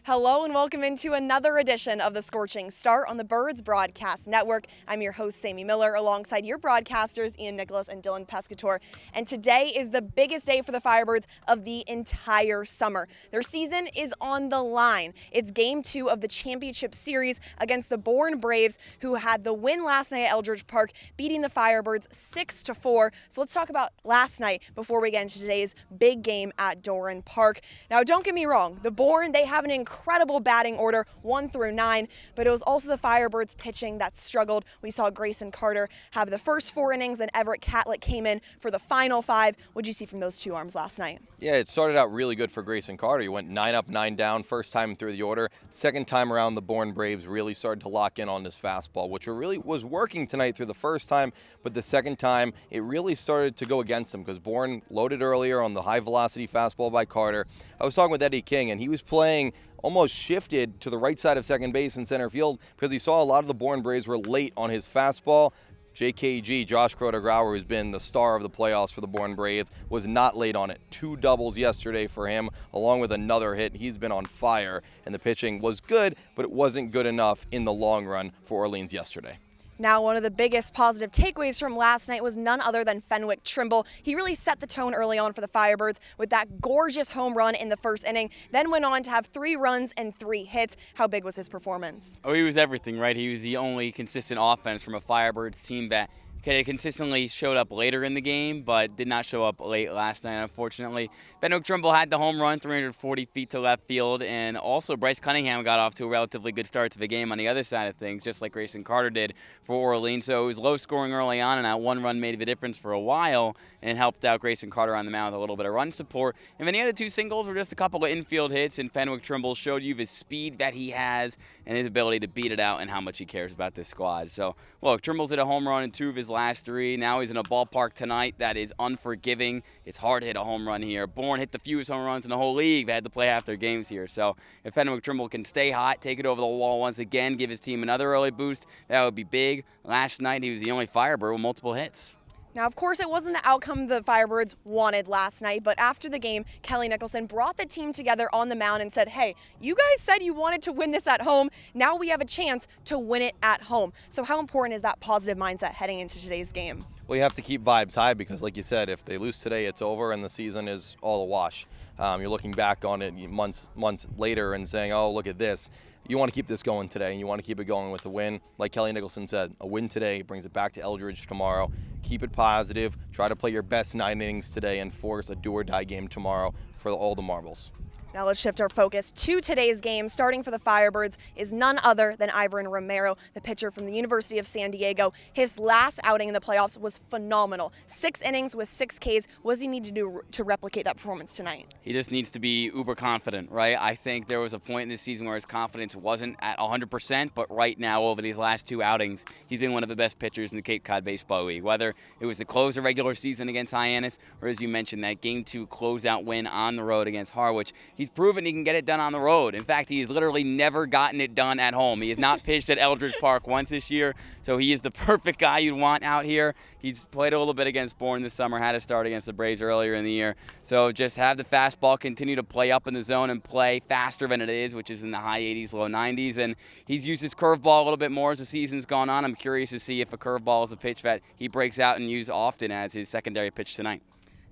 Hello and welcome into another edition of the Scorching Start on the Birds Broadcast Network. I'm your host, Sammy Miller, alongside your broadcasters, Ian Nicholas and Dylan Pescatore. And today is the biggest day for the Firebirds of the entire summer. Their season is on the line. It's Game 2 of the championship series against the Bourne Braves, who had the win last night at Eldridge Park, beating the Firebirds 6-4. So let's talk about last night before we get into today's big game at Bourne Park. Now, don't get me wrong, the Bourne, they have an incredible batting order, 1 through 9, but it was also the Firebirds pitching that struggled. We saw Grayson Carter have the first 4 innings, then Everett Catlett came in for the final 5. What did you see from those two arms last night? Yeah, it started out really good for Grayson Carter. He went 9 up, 9 down, first time through the order. Second time around, the Bourne Braves really started to lock in on this fastball, which really was working tonight through the first time, but the second time, it really started to go against them because Bourne loaded earlier on the high-velocity fastball by Carter. I was talking with Eddie King, and he was playing almost shifted to the right side of second base and center field because he saw a lot of the Bourne Braves were late on his fastball. JKG, Josh Croder-Grauer, who's been the star of the playoffs for the Bourne Braves, was not late on it. 2 doubles yesterday for him, along with another hit. He's been on fire, and the pitching was good, but it wasn't good enough in the long run for Orleans yesterday. Now, one of the biggest positive takeaways from last night was none other than Fenwick Trimble. He really set the tone early on for the Firebirds with that gorgeous home run in the first inning, then went on to have 3 runs and 3 hits. How big was his performance? Oh, he was everything, right? He was the only consistent offense from a Firebirds team that consistently showed up later in the game, but did not show up late last night, unfortunately. Fenwick Trimble had the home run, 340 feet to left field, and also Bryce Cunningham got off to a relatively good start to the game on the other side of things, just like Grayson Carter did for Orleans. So it was low scoring early on, and that 1 run made the difference for a while and helped out Grayson Carter on the mound with a little bit of run support. And then the other 2 singles were just a couple of infield hits, and Fenwick Trimble showed you the speed that he has and his ability to beat it out and how much he cares about this squad. So, look, Trimble's hit a home run in 2 of his last 3. Now he's in a ballpark tonight that is unforgiving. It's hard to hit a home run here. Bourne hit the fewest home runs in the whole league. They had to play half their games here. So if Fenwick Trimble can stay hot, take it over the wall once again, give his team another early boost, that would be big. Last night he was the only Firebird with multiple hits. Now, of course, it wasn't the outcome the Firebirds wanted last night, but after the game, Kelly Nicholson brought the team together on the mound and said, hey, you guys said you wanted to win this at home. Now we have a chance to win it at home. So how important is that positive mindset heading into today's game? Well, you have to keep vibes high because, like you said, if they lose today, it's over and the season is all a wash. You're looking back on it months later and saying, oh, look at this. You want to keep this going today, and you want to keep it going with a win. Like Kelly Nicholson said, a win today brings it back to Eldridge tomorrow. Keep it positive. Try to play your best 9 innings today and force a do-or-die game tomorrow for all the marbles. Now let's shift our focus to today's game. Starting for the Firebirds is none other than Ivan Romero, the pitcher from the University of San Diego. His last outing in the playoffs was phenomenal. 6 innings with 6 Ks. What does he need to do to replicate that performance tonight? He just needs to be uber confident, right? I think there was a point in this season where his confidence wasn't at 100%, but right now over these last 2 outings, he's been one of the best pitchers in the Cape Cod Baseball League. Whether it was the close of regular season against Hyannis, or as you mentioned, that Game 2 closeout win on the road against Harwich, he's proven he can get it done on the road. In fact, he has literally never gotten it done at home. He has not pitched at Eldridge Park once this year, so he is the perfect guy you'd want out here. He's played a little bit against Bourne this summer, had a start against the Braves earlier in the year. So just have the fastball continue to play up in the zone and play faster than it is, which is in the high 80s, low 90s. And he's used his curveball a little bit more as the season's gone on. I'm curious to see if a curveball is a pitch that he breaks out and uses often as his secondary pitch tonight.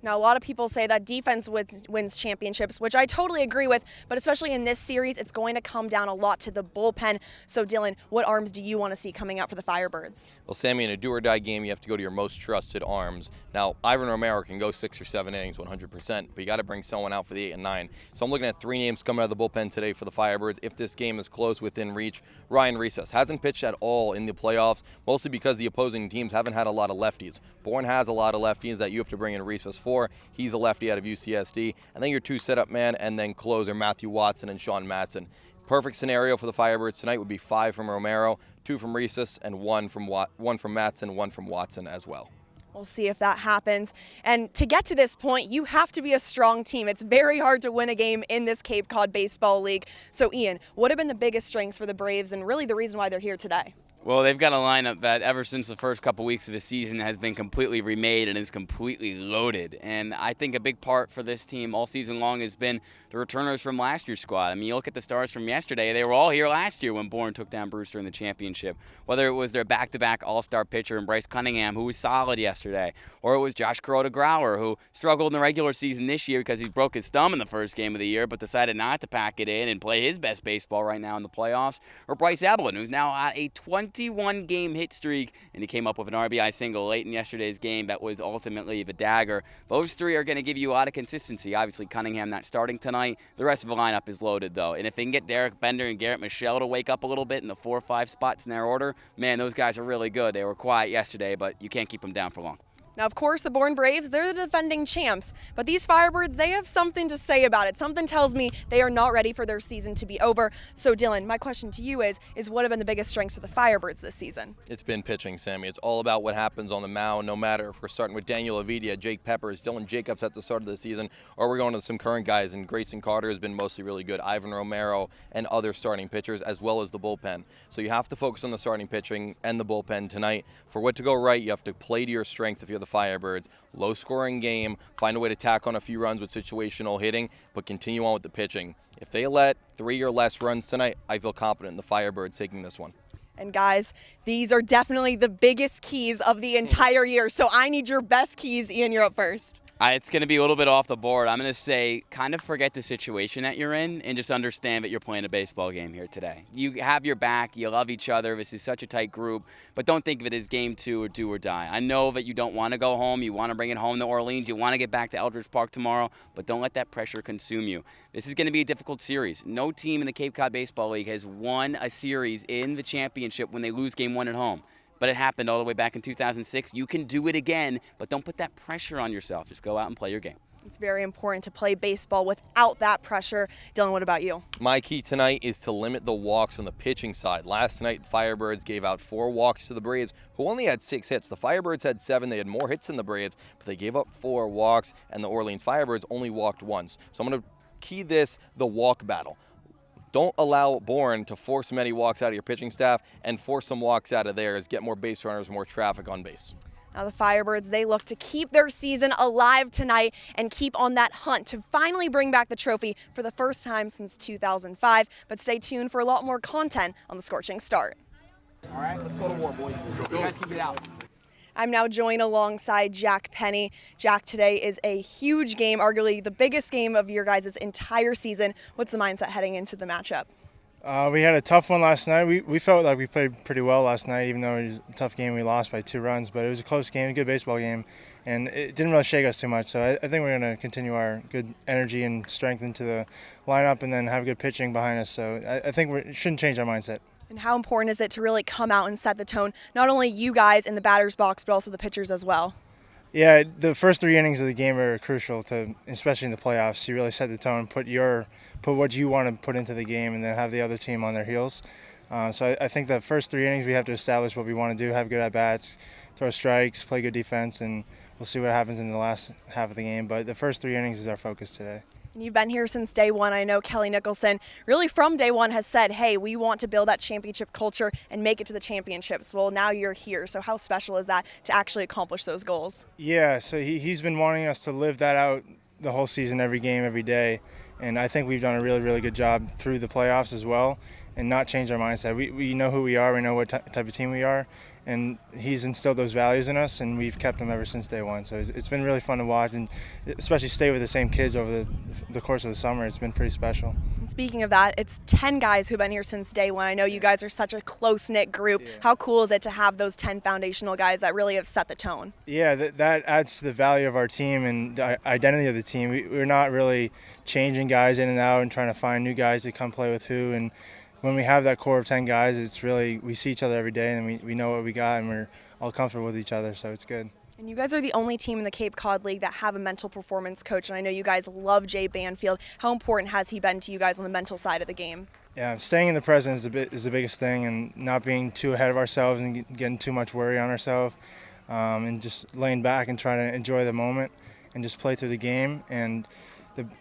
Now, a lot of people say that defense wins championships, which I totally agree with, but especially in this series, it's going to come down a lot to the bullpen. So, Dylan, what arms do you want to see coming out for the Firebirds? Well, Sammy, in a do-or-die game, you have to go to your most trusted arms. Now, Ivan Romero can go 6 or 7 innings 100%, but you got to bring someone out for the 8 and 9. So I'm looking at 3 names coming out of the bullpen today for the Firebirds. If this game is close within reach, Ryan Recess hasn't pitched at all in the playoffs, mostly because the opposing teams haven't had a lot of lefties. Bourne has a lot of lefties that you have to bring in Recess for. He's a lefty out of UCSD. I think your 2 setup man and then closer Matthew Watson and Sean Matson. Perfect scenario for the Firebirds tonight would be 5 from Romero, 2 from Recess, and 1 from Matson, 1 from Watson as well. We'll see if that happens. And to get to this point, you have to be a strong team. It's very hard to win a game in this Cape Cod Baseball League. So, Ian, what have been the biggest strengths for the Braves and really the reason why they're here today? Well, they've got a lineup that ever since the first couple weeks of the season has been completely remade and is completely loaded. And I think a big part for this team all season long has been the returners from last year's squad. I mean, you look at the stars from yesterday, they were all here last year when Bourne took down Brewster in the championship. Whether it was their back-to-back all-star pitcher in Bryce Cunningham, who was solid yesterday, or it was Josh Kuroda-Grauer, who struggled in the regular season this year because he broke his thumb in the first game of the year, but decided not to pack it in and play his best baseball right now in the playoffs, or Bryce Evelyn, who's now at a 21-game hit streak, and he came up with an RBI single late in yesterday's game that was ultimately the dagger. Those three are going to give you a lot of consistency. Obviously, Cunningham not starting tonight. The rest of the lineup is loaded, though, and if they can get Derek Bender and Garrett Michelle to wake up a little bit in the 4 or 5 spots in their order, man, those guys are really good. They were quiet yesterday, but you can't keep them down for long. Now, of course, the Bourne Braves, they're the defending champs, but these Firebirds, they have something to say about it. Something tells me they are not ready for their season to be over. So, Dylan, my question to you is what have been the biggest strengths for the Firebirds this season? It's been pitching, Sammy. It's all about what happens on the mound, no matter if we're starting with Daniel Avidia, Jake Peppers, Dylan Jacobs at the start of the season, or we're going to some current guys, and Grayson Carter has been mostly really good, Ivan Romero, and other starting pitchers, as well as the bullpen. So you have to focus on the starting pitching and the bullpen tonight. For what to go right, you have to play to your strength if you're the Firebirds. Low-scoring game, find a way to tack on a few runs with situational hitting, but continue on with the pitching. If they let 3 or less runs tonight, I feel confident in the Firebirds taking this one. And guys, these are definitely the biggest keys of the entire year, so I need your best keys. Ian, you're up first. It's going to be a little bit off the board. I'm going to say kind of forget the situation that you're in and just understand that you're playing a baseball game here today. You have your back. You love each other. This is such a tight group. But don't think of it as game 2 or do or die. I know that you don't want to go home. You want to bring it home to Orleans. You want to get back to Eldridge Park tomorrow. But don't let that pressure consume you. This is going to be a difficult series. No team in the Cape Cod Baseball League has won a series in the championship when they lose game 1 at home. But it happened all the way back in 2006. You can do it again, but don't put that pressure on yourself. Just go out and play your game. It's very important to play baseball without that pressure. Dylan, what about you? My key tonight is to limit the walks on the pitching side. Last night, the Firebirds gave out 4 walks to the Braves, who only had 6 hits. The Firebirds had 7. They had more hits than the Braves, but they gave up 4 walks, and the Orleans Firebirds only walked once. So I'm going to key this the walk battle. Don't allow Bourne to force many walks out of your pitching staff and force some walks out of theirs. Get more base runners, more traffic on base. Now the Firebirds, they look to keep their season alive tonight and keep on that hunt to finally bring back the trophy for the first time since 2005. But stay tuned for a lot more content on the Scorching Start. All right, let's go to war, boys. You guys keep it out. I'm now joined alongside Jack Penny. Jack, today is a huge game, arguably the biggest game of your guys' entire season. What's the mindset heading into the matchup? We had a tough one last night. We felt like we played pretty well last night, even though it was a tough game. We lost by 2 runs, but it was a close game, a good baseball game, and it didn't really shake us too much. So I think we're going to continue our good energy and strength into the lineup and then have good pitching behind us. So I think we shouldn't change our mindset. And how important is it to really come out and set the tone, not only you guys in the batter's box, but also the pitchers as well? Yeah, the first 3 innings of the game are crucial, especially in the playoffs. You really set the tone, put what you want to put into the game, and then have the other team on their heels. So I think the first 3 innings we have to establish what we want to do, have good at-bats, throw strikes, play good defense, and we'll see what happens in the last half of the game. But the first 3 innings is our focus today. And you've been here since day one. I know Kelly Nicholson, really from day one, has said, hey, we want to build that championship culture and make it to the championships. Well, now you're here. So how special is that to actually accomplish those goals? Yeah, so he's been wanting us to live that out the whole season, every game, every day. And I think we've done a really, really good job through the playoffs as well and not change our mindset. We know who we are. We know what type of team we are. And he's instilled those values in us, and we've kept them ever since day one. So it's been really fun to watch, and especially stay with the same kids over the course of the summer. It's been pretty special. And speaking of that, it's 10 guys who've been here since day one. I know you guys are such a close-knit group. Yeah. How cool is it to have those 10 foundational guys that really have set the tone? Yeah, that adds to the value of our team and the identity of the team. We're not really changing guys in and out and trying to find new guys to come play with who. And when we have that core of 10 guys, it's really, we see each other every day and we know what we got and we're all comfortable with each other, so it's good. And you guys are the only team in the Cape Cod League that have a mental performance coach, and I know you guys love Jay Banfield. How important has he been to you guys on the mental side of the game? Yeah, staying in the present is the biggest thing, and not being too ahead of ourselves and getting too much worry on ourselves, and just laying back and trying to enjoy the moment and just play through the game. And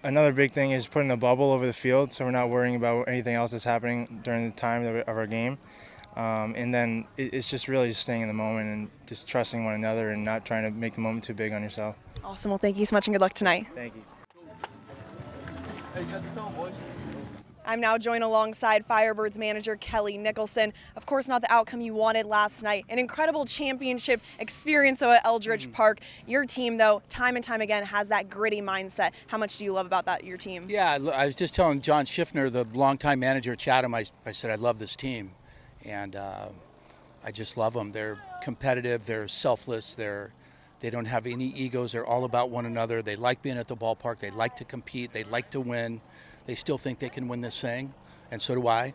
another big thing is putting a bubble over the field so we're not worrying about anything else that's happening during the time of our game. And then it's just really just staying in the moment and just trusting one another and not trying to make the moment too big on yourself. Awesome. Well, thank you so much and good luck tonight. Thank you. Hey, set the tone, boys. I'm now joined alongside Firebirds manager Kelly Nicholson. Of course, not the outcome you wanted last night. An incredible championship experience at Eldridge Park. Your team, though, time and time again, has that gritty mindset. How much do you love about that, your team? Yeah, I was just telling John Schiffner, the longtime manager at Chatham, I said I love this team. And I just love them. They're competitive. They're selfless. They don't have any egos. They're all about one another. They like being at the ballpark. They like to compete. They like to win. They still think they can win this thing, and so do I.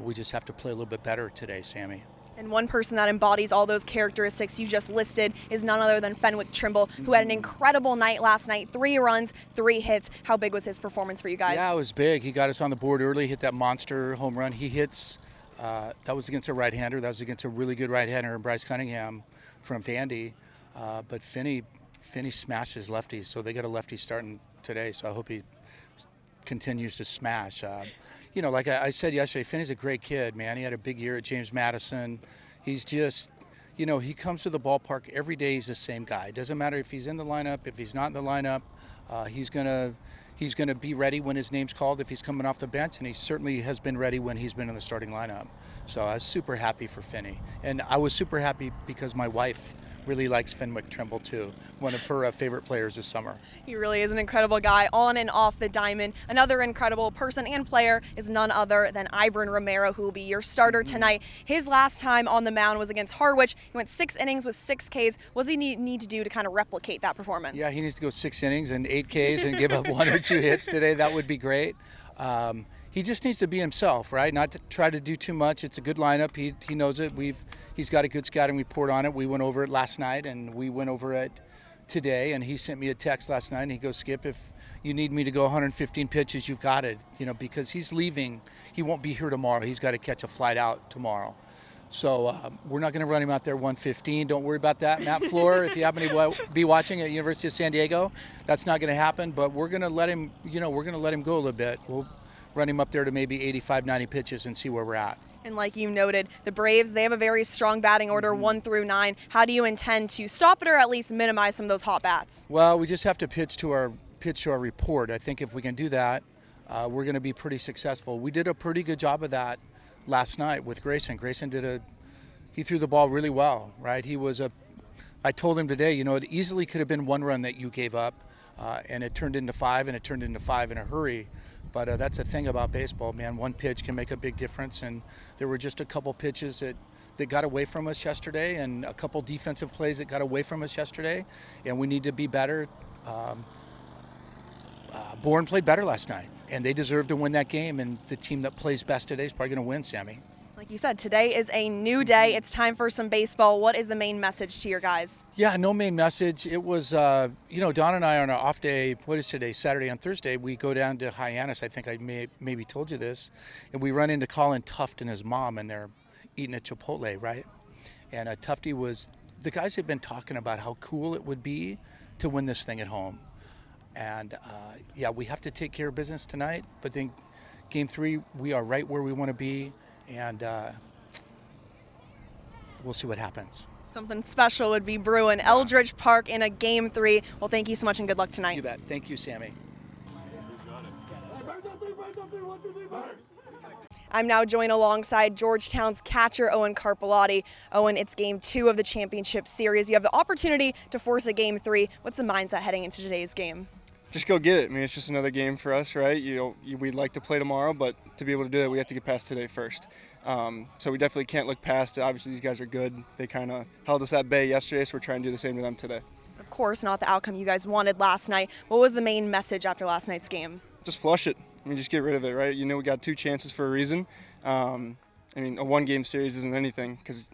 We just have to play a little bit better today, Sammy. And one person that embodies all those characteristics you just listed is none other than Fenwick Trimble, who had an incredible night last night. 3 runs, 3 hits. How big was his performance for you guys? Yeah, it was big. He got us on the board early, hit that monster home run. He hits, that was against a right-hander. That was against a really good right-hander, Bryce Cunningham from Vandy. But Finney smashes lefties, so they got a lefty starting today, so I hope he continues to smash. Like I said yesterday, Finney's a great kid, man. He had a big year at James Madison. He's just, he comes to the ballpark every day. He's the same guy. It doesn't matter if he's in the lineup, if he's not in the lineup. He's gonna be ready when his name's called if he's coming off the bench, and he certainly has been ready when he's been in the starting lineup. So I was super happy for Finney, and I was super happy because my wife really likes Fenwick Trimble too, one of her favorite players this summer. He really is an incredible guy on and off the diamond. Another incredible person and player is none other than Ivan Romero, who will be your starter tonight. His last time on the mound was against Harwich. He went 6 innings with 6 Ks. What does he need to do to kind of replicate that performance? Yeah, he needs to go 6 innings and 8 Ks and give up 1 or 2 hits today. That would be great. He just needs to be himself, right? Not to try to do too much. It's a good lineup. He knows it. He's got a good scouting report on it. We went over it last night, and we went over it today. And he sent me a text last night, and he goes, Skip, if you need me to go 115 pitches, you've got it. Because he's leaving. He won't be here tomorrow. He's got to catch a flight out tomorrow. So we're not going to run him out there 115. Don't worry about that. Matt Floor, if you happen to be watching at University of San Diego, that's not going to happen. But we're going to let him, we're going to let him go a little bit. We'll run him up there to maybe 85, 90 pitches and see where we're at. And like you noted, the Braves, they have a very strong batting order, 1 through 9. How do you intend to stop it or at least minimize some of those hot bats? Well, we just have to pitch to our report. I think if we can do that, we're going to be pretty successful. We did a pretty good job of that last night with Grayson. Grayson he threw the ball really well, right? I told him today, it easily could have been 1 run that you gave up, and it turned into 5, and it turned into 5 in a hurry. But that's the thing about baseball, man. 1 pitch can make a big difference, and there were just a couple pitches that got away from us yesterday, and a couple defensive plays that got away from us yesterday, and we need to be better. Bourne played better last night, and they deserve to win that game, and the team that plays best today is probably going to win, Sammy. Like you said, today is a new day. It's time for some baseball. What is the main message to your guys? Yeah, no main message. It was, Don and I on our off day, what is today, Saturday and Thursday, we go down to Hyannis. I think I maybe told you this. And we run into Colin Tuft and his mom, and they're eating at Chipotle, right? And Tufty the guys have been talking about how cool it would be to win this thing at home. And, we have to take care of business tonight. But then Game 3, we are right where we want to be. And we'll see what happens. Something special would be brewing. Eldridge Park in a Game 3. Well, thank you so much and good luck tonight. You bet. Thank you, Sammy. I'm now joined alongside Georgetown's catcher, Owen Carpellotti. Owen, it's Game 2 of the championship series. You have the opportunity to force a Game 3. What's the mindset heading into today's game? Just go get it. I mean, it's just another game for us, right? We'd like to play tomorrow, but to be able to do that, we have to get past today first. So we definitely can't look past it. Obviously, these guys are good. They kind of held us at bay yesterday, so we're trying to do the same to them today. Of course, not the outcome you guys wanted last night. What was the main message after last night's game? Just flush it. I mean, just get rid of it, right? We got 2 chances for a reason. A 1-game series isn't anything because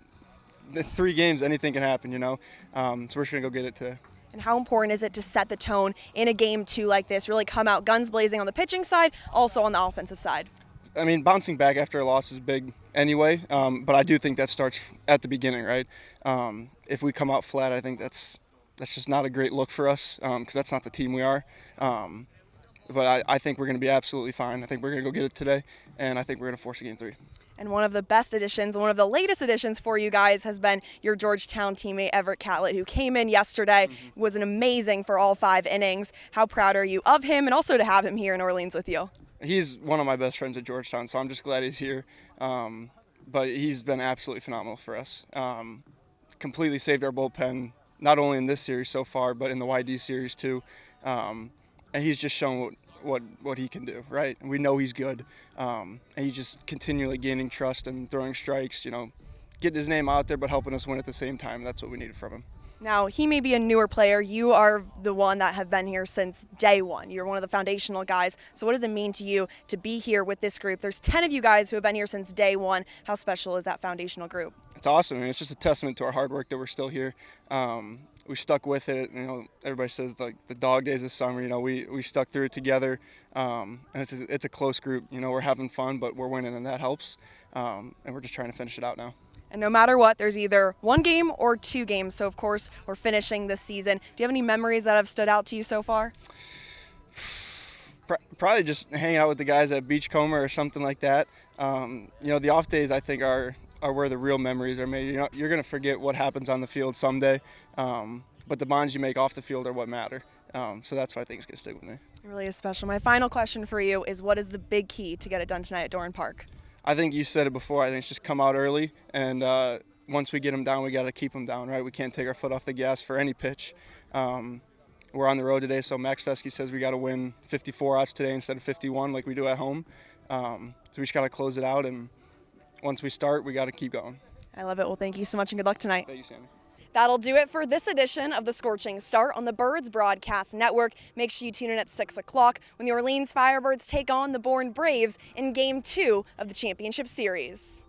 the 3 games, anything can happen, So we're just going to go get it today. And how important is it to set the tone in a Game 2 like this, really come out guns blazing on the pitching side, also on the offensive side? I mean, bouncing back after a loss is big anyway, but I do think that starts at the beginning, right? If we come out flat, I think that's just not a great look for us because that's not the team we are. But I think we're going to be absolutely fine. I think we're going to go get it today, and I think we're going to force a Game 3. And one of the best additions, one of the latest additions for you guys has been your Georgetown teammate, Everett Catlett, who came in yesterday, was an amazing for all 5 innings. How proud are you of him and also to have him here in Orleans with you? He's one of my best friends at Georgetown, so I'm just glad he's here. But he's been absolutely phenomenal for us. Completely saved our bullpen, not only in this series so far, but in the YD series too. And he's just shown what he can do, right? And we know he's good. And he's just continually gaining trust and throwing strikes, getting his name out there, but helping us win at the same time. That's what we needed from him. Now, he may be a newer player. You are the one that have been here since day one. You're one of the foundational guys. So what does it mean to you to be here with this group? There's 10 of you guys who have been here since day one. How special is that foundational group? It's awesome. I mean, it's just a testament to our hard work that we're still here. We stuck with it. Everybody says like the dog days this summer. We stuck through it together. And it's a close group. We're having fun, but we're winning, and that helps. And we're just trying to finish it out now. And no matter what, there's either 1 game or 2 games. So, of course, we're finishing this season. Do you have any memories that have stood out to you so far? Probably just hanging out with the guys at Beachcomber or something like that. The off days, I think, are where the real memories are made. You're going to forget what happens on the field someday, but the bonds you make off the field are what matter. So that's why I think it's going to stick with me. It really is special. My final question for you is, what is the big key to get it done tonight at Doran Park? I think you said it before. I think it's just come out early, and once we get them down, we got to keep them down, right? We can't take our foot off the gas for any pitch. We're on the road today, so Max Fesky says we got to win 54 outs today instead of 51 like we do at home. So we just got to close it out, and once we start, we got to keep going. I love it. Well, thank you so much, and good luck tonight. Thank you, Sammy. That'll do it for this edition of the Scorching Start on the Birds Broadcast Network. Make sure you tune in at 6 o'clock when the Orleans Firebirds take on the Bourne Braves in Game 2 of the Championship Series.